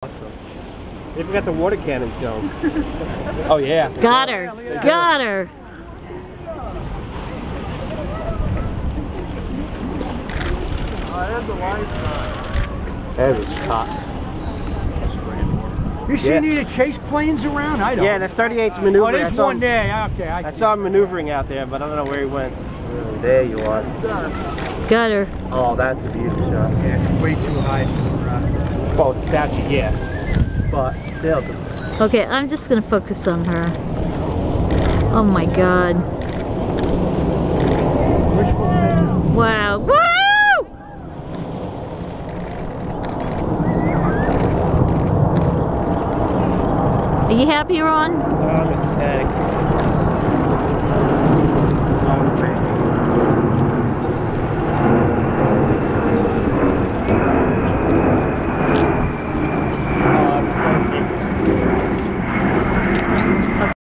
Awesome. They forgot the water cannons going. Oh yeah. Got her. Got her. Oh, there's the line sign. There's a shot. You see any of the chase planes around? I don't. Yeah, the 38's maneuvering. Oh, there's one there. Okay, I saw him maneuvering out there, but I don't know where he went. There you are. Got her. Oh, that's a beautiful shot. Yeah, it's way too high for. Well, the statue, yeah. But still. Okay, I'm just gonna focus on her. Oh my god. Wow. Woo! Are you happy, Ron? Oh, I'm ecstatic.